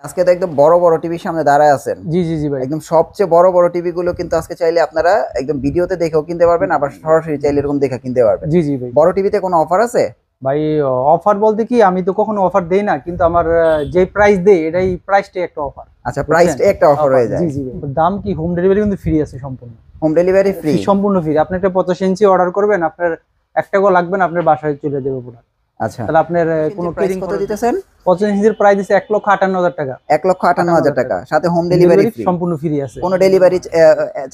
আজকে তো একদম বড় বড় টিভির সামনে দাঁড়ায় আছেন। জি জি জি ভাই, একদম সবচেয়ে বড় বড় টিভি গুলো কিন্তু আজকে চাইলে আপনারা একদম ভিডিওতে দেখেও কিনতে পারবেন, আবার সরাসরি চাইলে এরকম দেখে কিনতে পারবেন। জি জি ভাই। বড় টিভিতে কোনো অফার আছে? ভাই অফার বলতে কি, আমি তো কখনো অফার দেই না, কিন্তু আমার যে প্রাইস দেই এটাই প্রাইসটাই একটা অফার। আচ্ছা, প্রাইসটা একটা অফার হয়ে যায়। জি জি ভাই, দাম কি, হোম ডেলিভারি কিন্তু ফ্রি আছে সম্পূর্ণ। Home delivery free? সম্পূর্ণ ফ্রি। আপনি একটা 85 ইঞ্চি অর্ডার করবেন, আপনার 1 টাকাও লাগবে না, আপনার বাসায় চলে যাবে পুরো। আচ্ছা, তাহলে আপনার কোনো প্রাইস কত দিতেছেন? 85 ইঞ্চির প্রাইস দিছে 1,58,000 টাকা। 1,58,000 টাকা, সাথে হোম ডেলিভারি ফ্রি, সম্পূর্ণ ফ্রি আছে। কোনো ডেলিভারি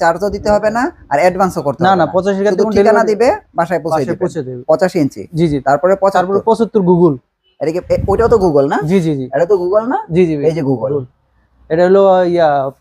চার্জও দিতে হবে না, আর অ্যাডভান্সও করতে হবে না না। 85 টাকা শুধু ঠিকানা দিবে, বাসায় পৌঁছে দিবে। 85 ইঞ্চি? জি জি। তারপরে 75 গুগল। এটা কি ওইটাও তো গুগল না? জি জি জি, এটা তো গুগল না? জি জি। এই যে গুগল, এটা হলো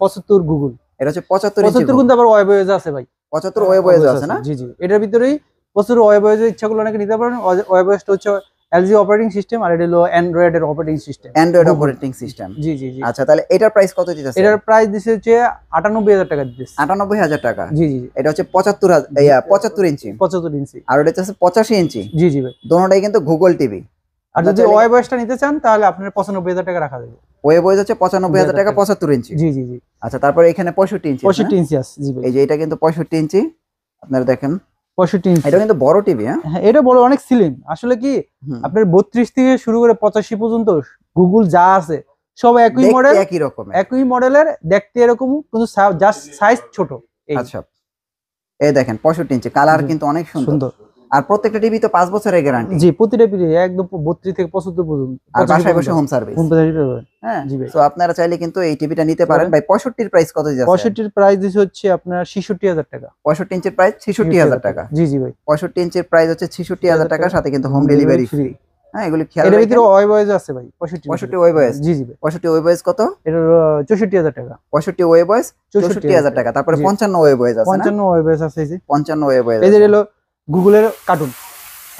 75 গুগল। এটা হচ্ছে 75 ইঞ্চি। 75 কিন্তু আবার ওয়েবওয়েজ আছে ভাই। 75 ওয়েবওয়েজ আছে না? জি জি, এটার ভিতরেই 75 ওয়েবওয়েজের ইচ্ছা করলে অনেকে নিতে পারেন। ওয়েবওয়েজটা হচ্ছে এলজি অপারেটিং সিস্টেম, আর এটা হলো অ্যান্ড্রয়েড এর operating system. Android operating system. জি জি জি। আচ্ছা, তাহলে এটার প্রাইস কত দিতেছে? এটার প্রাইস দিছে হচ্ছে 98,000 টাকা দিতেছে। 98,000 টাকা? জি জি। এটা হচ্ছে 75 ইঞ্চি। 75 ইঞ্চি। আর এটা হচ্ছে 85 ইঞ্চি। জি জি ভাই, দুটোটাই কিন্তু গুগল টিভি। আর যদি ওয়েবওয়েজটা নিতে চান তাহলে আপনার 95,000 টাকা রাখা যাবে। ওয়েবওয়েজ হচ্ছে 95,000 টাকা, 75 ইঞ্চি। জি জি জি। আচ্ছা, তারপরে এখানে 65 ইঞ্চি। 65 ইঞ্চি আছে। জি ভাই, এই যে এটা কিন্তু 65 ইঞ্চি, আপনারা দেখেন 65 ইঞ্চি। এটা কিন্তু বড় টিভি। হ্যাঁ, এটা বড়, অনেক স্লিম। আসলে কি, আপনার 32 থেকে শুরু করে 85 পর্যন্ত গুগল যা আছে সব একই মডেল, একই রকম, একই মডেলের, দেখতে এরকম, কিন্তু জাস্ট সাইজ ছোট। আচ্ছা, এই দেখেন 65 ইঞ্চি, কালার কিন্তু অনেক সুন্দর। আর প্রত্যেকটা টিভি তো 5 বছরের গ্যারান্টি। জি, প্রতিটা টিভি একদম 32 থেকে 75 পর্যন্ত। আর বাসায় বসে হোম সার্ভিস। হ্যাঁ, জি ভাই। সো আপনারা চাইলে কিন্তু এই টিভিটা নিতে পারেন। ভাই 65 এর প্রাইস কত যাচ্ছে? 65 এর প্রাইস দিছে হচ্ছে আপনার 66,000 টাকা। 65 ইঞ্চির প্রাইস 66,000 টাকা? জি জি ভাই, 65 ইঞ্চির প্রাইস হচ্ছে 66,000 টাকা, সাথে কিন্তু হোম ডেলিভারি ফ্রি। হ্যাঁ, এগুলি খেয়াল এর রাখবেন। ভিতরে ওয়েবওয়েজ আছে ভাই 65 ওয়েবওয়েজ? জি জি ভাই। 65 ওয়েবওয়েজ কত? এটা 64,000 টাকা। 65 ওয়েবওয়েজ 64,000 টাকা। তারপরে 55 ওয়েবওয়েজ আছে না? 55 ওয়েবওয়েজ আছে। এই যে 55 ওয়েবওয়েজ। এই যে হলো গুগলের কার্টুন।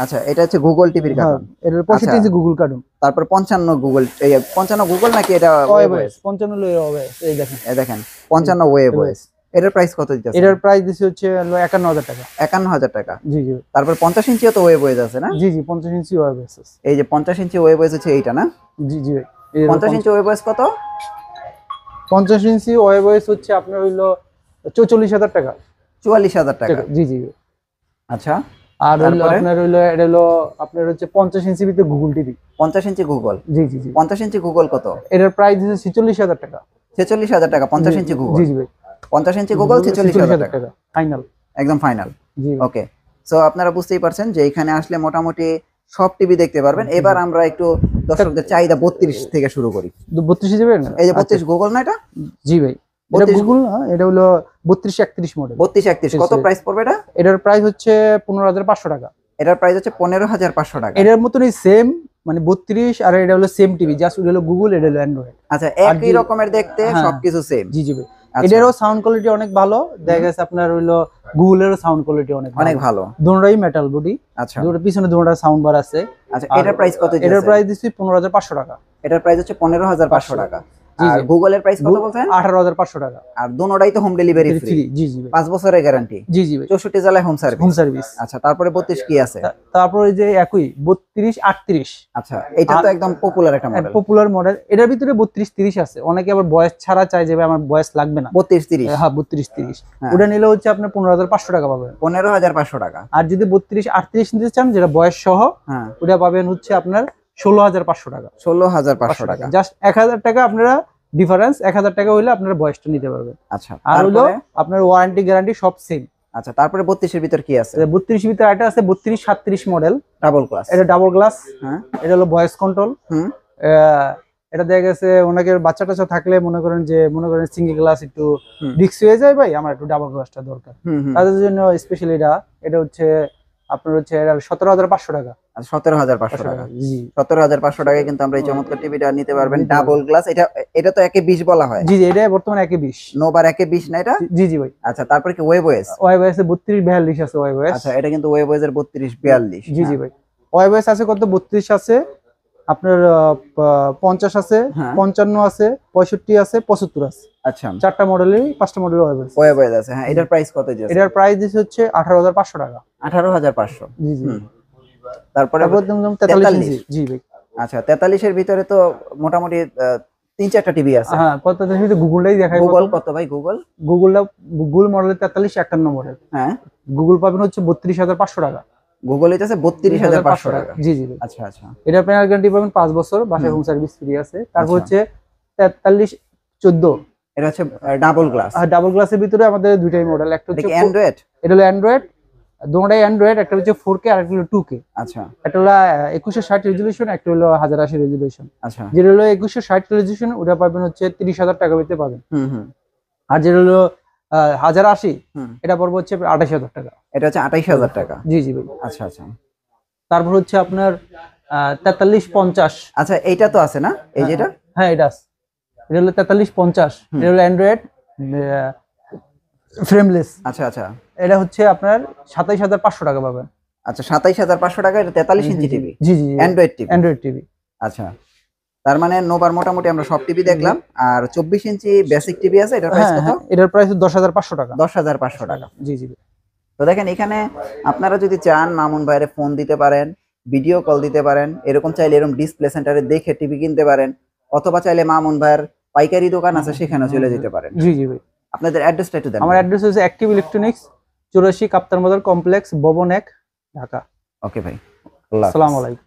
আচ্ছা, এটা হচ্ছে গুগল টিভির কার্টুন। এটা 65 ইঞ্চি গুগল কার্টুন। তারপর 55 গুগল, এই 55 গুগল নাকি এটা ওয়েবওয়েজ? 55 হলো ওয়েবওয়েজ। এই দেখেন, এই দেখেন 55 ওয়েবওয়েজ। এটার প্রাইস কত দিতেছে? এটার প্রাইস দিছে হচ্ছে 51,000 টাকা। 51,000 টাকা? জি জি। তারপর 50 ইঞ্চিও তো ওয়েবওয়েজ আছে না? জি জি, 50 ইঞ্চি ওয়েবওয়েজ আছে। এই যে 50 ইঞ্চি ওয়েবওয়েজ হচ্ছে এইটা না? জি জি। 50 ইঞ্চি ওয়েবওয়েজ কত? 50 ইঞ্চি ওয়েবওয়েজ হচ্ছে আপনার হইলো 44,000 টাকা। 44,000 টাকা? জি জি। আচ্ছা, আর হইলো আপনার হইলো এটা হলো আপনার হচ্ছে 50 ইঞ্চি ভিতরে গুগল টিভি। 50 ইঞ্চি গুগল? জি জি জি। 50 ইঞ্চি গুগল কত? এটার প্রাইস হচ্ছে 46,000 টাকা। 46,000 টাকা 50 ইঞ্চি গুগল? জি জি ভাই, 50 ইঞ্চি গুগল 46,000 টাকা ফাইনাল, একদম ফাইনাল। জি ওকে, সো আপনারা বুঝতেই পারছেন যে এখানে আসলে মোটামুটি সব টিভি দেখতে পারবেন। এবার আমরা একটু দর্শকদের চাহিদা 32 থেকে শুরু করি। 32 যাবেন? এই যে 32 গুগল না এটা? জি ভাই, এটা গুগল না, এটা হলো 3231 মডেল। 3231 কত প্রাইস পড়বে এটা? এটার প্রাইস হচ্ছে 15,500 টাকা। এটার প্রাইস হচ্ছে 15,500 টাকা। এটার মতনই সেম, মানে 32, আর এটা হলো সেম টিভি, জাস্ট এটা হলো গুগল, এটা হলো অ্যান্ড্রয়েড। আচ্ছা, একই রকমের দেখতে, সবকিছু সেম? জি জি ভাই। এটারও সাউন্ড কোয়ালিটি অনেক ভালো, দেখা গেছে আপনার হইলো গুগলেরও সাউন্ড কোয়ালিটি অনেক ভালো। দুটোটাই মেটাল বডি। আচ্ছা, দুটোর পিছনে দুটোটা সাউন্ড বার আছে। আচ্ছা, এটার প্রাইস কত? এটার প্রাইস দিছি 15,500 টাকা। এটার প্রাইস হচ্ছে 15,500 টাকা। আর গুগলের প্রাইস কত বলছেন? 18,500 টাকা। আর দুটোটাই তো হোম ডেলিভারি ফ্রি? জি জি ভাই, 5 বছরের গ্যারান্টি? জি জি ভাই, 64 জেলায় হোম সার্ভিস। Home service. আচ্ছা, তারপরে 32 কি আছে? তারপর এই যে একই 3238। আচ্ছা, এটা তো একদম পপুলার একটা মডেল। Popular model. এটার ভিতরে 3230 আছে। অনেকে আবার বয়স ছাড়া চাই যে আমার বয়স লাগবে না, 3230? হ্যাঁ 3230। ওটা নিলে হচ্ছে আপনার 15,500 টাকা পাবেন। 15,500 টাকা। আর যদি 3238 নিতে চান, যেটা বয়স সহ, হ্যাঁ, ওটা পাবেন হচ্ছে আপনার 16,500 টাকা। 16,500 টাকা? জাস্ট 1,000 টাকা আপনারা ডিফারেন্স। 1,000 টাকা হইলে আপনারা বয়সটা নিতে পারবেন। আচ্ছা, আর হলো আপনার ওয়ারেন্টি গ্যারান্টি সব সেম। আচ্ছা, তারপরে 32 এর ভিতর কি আছে? 32 এর ভিতর একটা আছে 3237 মডেল, ডাবল গ্লাস। এটা ডাবল গ্লাস। হ্যাঁ, এটা হলো ভয়েস কন্ট্রোল। এটা দেখা গেছে অনেকের বাচ্চা টাচ্চা থাকলে মনে করেন সিঙ্গেল গ্লাস একটু রিস্ক হয়ে যায়, ভাই আমার একটু ডাবল গ্লাসটা দরকার, তাদের জন্য স্পেশালি এটা হচ্ছে আপনার হচ্ছে 17,500 টাকা। 17,500 টাকা? জি, 17,500 টাকায় কিন্তু আমরা এই চমৎকার টিভিটা নিতে পারবেন, ডাবল গ্লাস। এটা তো একে 20 বলা হয়? জি জি, এটা বর্তমানে একে 20। নোবার একে 20 না এটা? জি জি ভাই। আচ্ছা, তারপরে কি ওয়েবওয়েজ? ওয়েবওয়েজ 3242 আছে ওয়েবওয়েজ। আচ্ছা, এটা কিন্তু ওয়েবওয়েজ এর 3242? জি জি ভাই, ওয়েবওয়েজ আছে কত? 32 আছে আপনার, 50 আছে, 55 আছে, 65 আছে, 75 আছে। আচ্ছা, 4টা মডেলের 5টা মডেল ওয়েবওয়েজ আছে। হ্যাঁ, এটার প্রাইস কত যাচ্ছে? এটার প্রাইস দিছে হচ্ছে 18,500 টাকা। 18,500? জি জি। তারপরে 43। জি ভাই। আচ্ছা, 43 এর ভিতরে তো মোটামুটি 3-4টা টিভি আছে। হ্যাঁ, কত গুগলটাই দেখাই। গুগল কত ভাই? Google model 4351 model. হ্যাঁ, গুগল পাবেন হচ্ছে 32,500 টাকা। গুগল এটা আছে 32,500 টাকা। জি জি ভাই। আচ্ছা আচ্ছা। এটা প্যানেল গ্যারান্টি পাবেন 5 বছর, বাসায় হোম সার্ভিস ফ্রি আছে। তারপর আচ্ছা। হচ্ছে 4314, এটা হচ্ছে ডাবল গ্লাস। আর ডাবল গ্লাসের ভিতরে আমাদের দুইটাই মডেল, একটা এটা হচ্ছে কি অ্যান্ড্রয়েড? এটা হলো অ্যান্ড্রয়েড, দুটোটাই অ্যান্ড্রয়েড। একটা হচ্ছে 4K আর একটা হলো 2K। আচ্ছা একটা হলো 2160 রেজুলেশন, একটা হলো 1080 রেজুলেশন। আচ্ছা। যেটা হলো 2160 রেজুলেশন ওটা পাবেন হচ্ছে 30,000 টাকা পেতে পাবেন। হুম হুম আর যেটা হলো 1080 হুম। এটা পড়বে হচ্ছে 28,000 টাকা। এটা হচ্ছে 28,000 টাকা। জি জি ভাই। আচ্ছা আচ্ছা। তারপর হচ্ছে আপনার 4350। আচ্ছা এইটা তো আছে না, এই যেটা? হ্যাঁ এটা আছে। এটা হলো 4350, এটা হলো অ্যান্ড্রয়েড ফ্রেমলেস। আচ্ছা আচ্ছা। এটা হচ্ছে আপনার 27,500 টাকা পাবেন। আচ্ছা 27,500 টাকা। এটা 43 ইঞ্চি টিভি, জি জি, অ্যান্ড্রয়েড টিভি। Android TV. আচ্ছা, তার মানে নোভার মোটামুটি আমরা সব টিভি দেখলাম। আর 24 ইঞ্চি বেসিক টিভি আছে, এটার প্রাইস কত? এটার প্রাইস 10,500 টাকা। 10,500 টাকা। জি জি। তো দেখেন এখানে আপনারা যদি চান মামুন ভাইয়ের ফোন দিতে পারেন, ভিডিও কল দিতে পারেন, এরকম চাইলে এরকম ডিসপ্লে সেন্টারে দেখে টিভি কিনতে পারেন, অথবা চাইলে মামুন ভাইয়ের পাইকারি দোকান আছে সেখানে চলে যেতে পারেন। জি জি ভাই। আপনাদের অ্যাড্রেসটা একটু দেন। আমার অ্যাড্রেস হচ্ছে অ্যাক্টিভ ইলেকট্রনিক্স, 84 কাপ্তান বাজার কমপ্লেক্স, ভবন 1, ঢাকা। ওকে ভাই, আল্লাহ হাফেজ। আসসালামু আলাইকুম।